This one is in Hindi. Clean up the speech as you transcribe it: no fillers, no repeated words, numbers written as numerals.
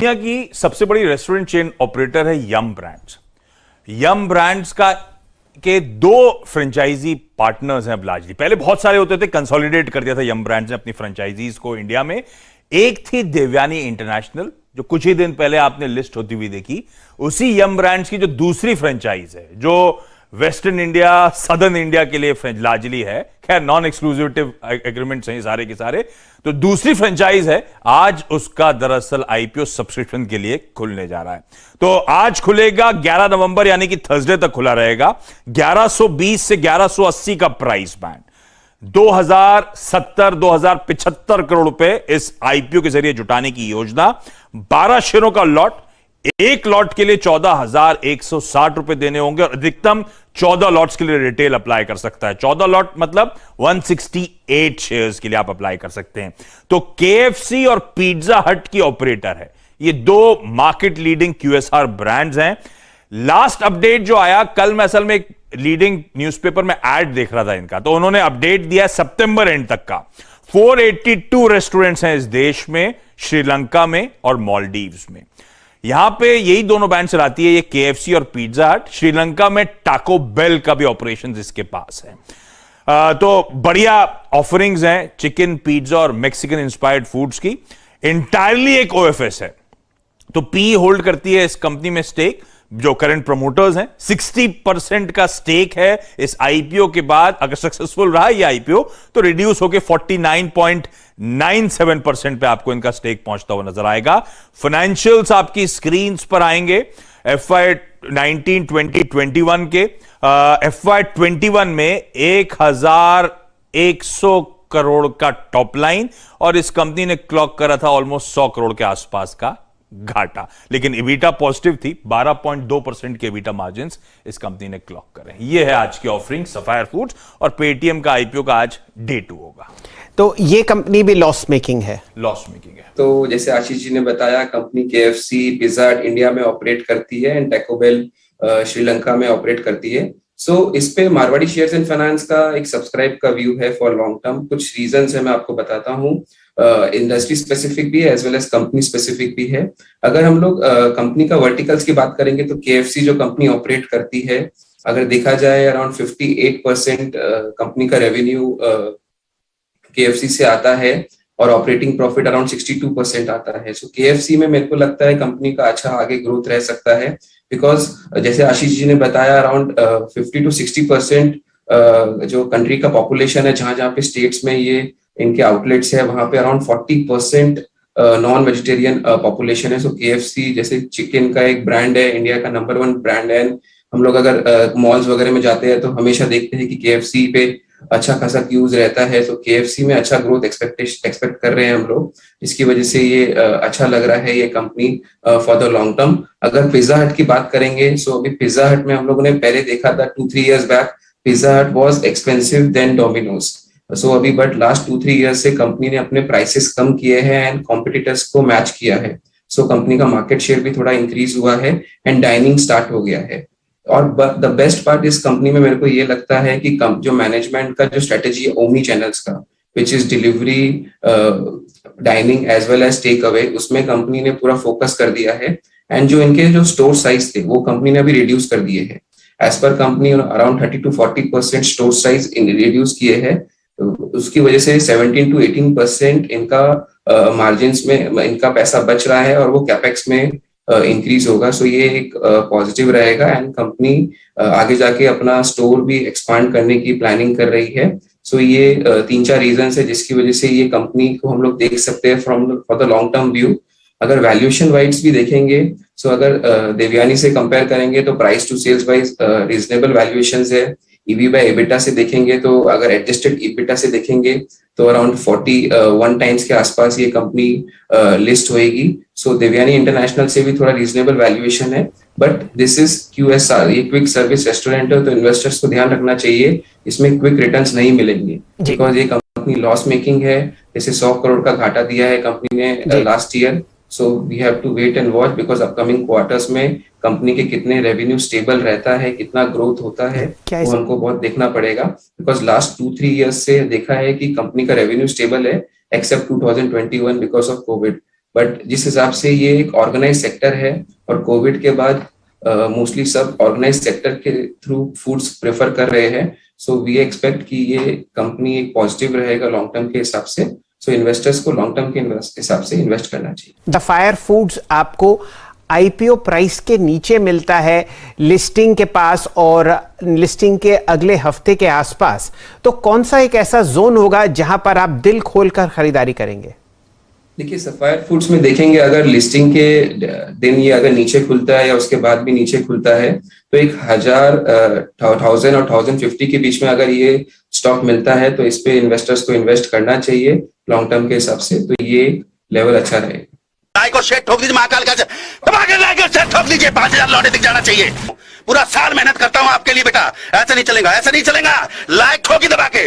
दुनिया की सबसे बड़ी रेस्टोरेंट चेन ऑपरेटर है यम ब्रांड्स। यम ब्रांड्स का के दो फ्रेंचाइजी पार्टनर्स हैं अब लार्जली। पहले बहुत सारे होते थे, कंसोलिडेट कर दिया था यम ब्रांड्स ने अपनी फ्रेंचाइजीज को इंडिया में। एक थी देवयानी इंटरनेशनल, जो कुछ ही दिन पहले आपने लिस्ट होती हुई देखी। उसी यम ब्रांड्स की जो दूसरी फ्रेंचाइज है, जो वेस्टर्न इंडिया, सदर्न इंडिया के लिए लार्जली है, खैर नॉन एक्सक्लूसिविटिव एग्रीमेंट्स हैं सारे के सारे, तो दूसरी फ्रेंचाइज है। आज उसका दरअसल आईपीओ सब्सक्रिप्शन के लिए खुलने जा रहा है। तो आज खुलेगा 11 नवंबर, यानी कि थर्सडे तक खुला रहेगा। 1120 से 1180 का प्राइस बैंड, 2070-2075 करोड़ रुपए इस आईपीओ के जरिए जुटाने की योजना। 12 शेयरों का लॉट, एक लॉट के लिए 14,160 रुपए देने होंगे और अधिकतम 14 लॉट्स के लिए रिटेल अप्लाई कर सकता है। 14 लॉट मतलब 168 शेयर्स के लिए आप अप्लाई कर सकते हैं। तो केएफसी और पिज्जा हट की ऑपरेटर है। ये दो मार्केट लीडिंग क्यूएसआर ब्रांड्स हैं। लास्ट अपडेट जो आया कल, मैं असल में एक लीडिंग न्यूज़पेपर में एड देख रहा था इनका, तो उन्होंने अपडेट दिया सितंबर एंड तक का। 482 रेस्टोरेंट्स हैं इस देश में, श्रीलंका में और मालदीव्स में। यहां पे यही दोनों ब्रांड चलाती है, ये केएफसी और पिज्जा हट। श्रीलंका में टाको बेल का भी ऑपरेशन इसके पास है। तो बढ़िया ऑफरिंग्स हैं चिकन, पिज्जा और मैक्सिकन इंस्पायर्ड फूड्स की। इंटायरली एक ओएफएस है, तो पी होल्ड करती है इस कंपनी में स्टेक। जो करंट प्रमोटर्स हैं, 60% का स्टेक है इस आईपीओ के बाद। अगर सक्सेसफुल रहा ये आईपीओ तो रिड्यूस होकर 49.97% पे आपको इनका स्टेक पहुंचता हुआ नजर आएगा। फाइनेंशियल्स आपकी स्क्रीन पर आएंगे। FY 19, 20, 21 के FY 21 में 1100 करोड़ का टॉप लाइन और इस कंपनी ने क्लॉक करा था ऑलमोस्ट 100 करोड़ के आसपास का घाटा, लेकिन इबिटा पॉजिटिव थी। 12.2% के इबिटा मार्जिन्स इस कंपनी ने क्लॉक करे। ये है आज की ऑफरिंग सफायर फूड्स, और पेटीएम का आईपीओ का आज डे 2 होगा। तो ये कंपनी भी लॉस मेकिंग है? लॉस मेकिंग है। तो जैसे आशीष जी ने बताया, कंपनी केएफसी, पिज्जा हट इंडिया में ऑपरेट करती है एंड टैको बेल श्रीलंका में ऑपरेट करती है। सो इस पे मारवाड़ी शेयर्स एंड फाइनेंस का एक सब्सक्राइब का व्यू है फॉर लॉन्ग टर्म। कुछ रीजंस है, मैं आपको बताता हूँ। इंडस्ट्री स्पेसिफिक भी है as well as company specific भी है। अगर हम लोग कंपनी का वर्टिकल्स की बात करेंगे तो केएफसी जो कंपनी ऑपरेट करती है, अगर देखा जाए अराउंड 58% कंपनी का रेवेन्यू केएफसी से आता है और ऑपरेटिंग प्रॉफिट अराउंड 62% आता है। सो केएफसी में मेरे को लगता है कंपनी का अच्छा आगे ग्रोथ रह सकता है, बिकॉज जैसे आशीष जी ने बताया अराउंड 50 to 60% जो कंट्री का पॉपुलेशन है, जहां जहां पे स्टेट्स में ये इनके आउटलेट्स है, वहां पे अराउंड 40% नॉन वेजिटेरियन पॉपुलेशन है। सो केएफसी जैसे चिकन का एक ब्रांड है, इंडिया का नंबर 1 ब्रांड है। हम लोग अगर मॉल्स वगैरह में जाते हैं तो हमेशा देखते हैं कि केएफसी पे अच्छा खासा यूज रहता है। तो केएफसी में अच्छा ग्रोथ एक्सपेक्ट कर रहे हैं हम लोग, जिसकी वजह से ये अच्छा लग रहा है ये company for the long term. अगर पिज्जा हट की बात करेंगे, सो अभी पिज्जा हट में हम लोगों ने पहले देखा था 2-3 years बैक, पिज्जा हट वॉज एक्सपेंसिव देन डोमिनोज। सो अभी बट लास्ट 2-3 years से कंपनी ने अपने प्राइसेस कम किए हैं एंड कॉम्पिटिटर्स को मैच किया है। सो कंपनी का मार्केट शेयर भी थोड़ा इंक्रीज हुआ है एंड डाइनिंग स्टार्ट हो गया है। और द बेस्ट पार्ट इस कंपनी में मेरे को ये लगता है कि जो मैनेजमेंट का जो स्ट्रेटेजी है ओमनी चैनल्स का, which is delivery, dining as well as take away, उसमें कंपनी ने पूरा फोकस कर दिया है। एंड जो इनके जो स्टोर साइज थे वो कंपनी ने अभी रिड्यूस कर दिए हैं। एज पर company around 30 to 40% store size reduce किए हैं। उसकी वजह से 17 to 18% इनका मार्जिन्स में इनका पैसा बच रहा है और वो कैपेक्स में इंक्रीज होगा। सो ये एक पॉजिटिव रहेगा एंड कंपनी आगे जाके अपना स्टोर भी एक्सपांड करने की प्लानिंग कर रही है। सो ये 3-4 रीजंस है जिसकी वजह से ये कंपनी को हम लोग देख सकते हैं for the long term view. अगर वैल्यूएशन वाइज भी देखेंगे, सो अगर देवयानी से कंपेयर करेंगे तो price to sales wise reasonable valuations है। ईवी बाय एबिटा से देखेंगे तो अगर एडजस्टेड एबिटा से देखेंगे तो अराउंड 41 टाइम्स के आसपास ये कंपनी लिस्ट होएगी। सो देवयानी इंटरनेशनल से भी थोड़ा रीजनेबल वैल्यूएशन है, बट दिस इज क्यूएसआर, ये क्विक सर्विस रेस्टोरेंट है, तो इन्वेस्टर्स को ध्यान रखना चाहिए, इसमें क्विक रिटर्न्स नहीं मिलेंगे बिकॉज ये कंपनी लॉस मेकिंग है। जैसे 100 करोड़ का घाटा दिया है कंपनी ने last year. So we have to wait and watch because upcoming quarters में कंपनी के कितने रेवेन्यू स्टेबल रहता है, कितना ग्रोथ होता है, वो हमको बहुत देखना पड़ेगा। बिकॉज लास्ट 2-3 years से देखा है कि कंपनी का रेवेन्यू स्टेबल है except 2021 because of COVID. But जिस हिसाब से ये एक ऑर्गेनाइज सेक्टर है और कोविड के बाद मोस्टली सब ऑर्गेनाइज सेक्टर के थ्रू फूड्स प्रेफर कर रहे हैं, सो वी एक्सपेक्ट कि ये कंपनी एक पॉजिटिव रहेगा लॉन्ग टर्म के हिसाब से। सो इन्वेस्टर्स को लॉन्ग टर्म के हिसाब से इन्वेस्ट करना चाहिए। द फायर फूड्स आपको आईपीओ प्राइस के नीचे मिलता है लिस्टिंग के पास और लिस्टिंग के अगले हफ्ते के आसपास, तो कौन सा एक ऐसा जोन होगा जहां पर आप दिल खोलकर खरीदारी करेंगे? देखिए सफायर फूड्स में देखेंगे, अगर लिस्टिंग के दिन ये अगर नीचे खुलता है या उसके बाद भी नीचे खुलता है तो 1000 और 1050 के बीच में अगर ये स्टॉक मिलता है तो इस पे इन्वेस्टर्स को इन्वेस्ट करना चाहिए लॉन्ग टर्म के हिसाब से, तो ये लेवल अच्छा रहेगा। लाइक और शेयर ठोक दीजिए, महाकाल का दबा के लाइक और शेयर ठोक दीजिए, 5000 लौटे दिख जाना चाहिए। पूरा साल मेहनत करता हूं आपके लिए बेटा, ऐसा नहीं चलेगा, ऐसा नहीं चलेगा। लाइक ठोकी दबा के।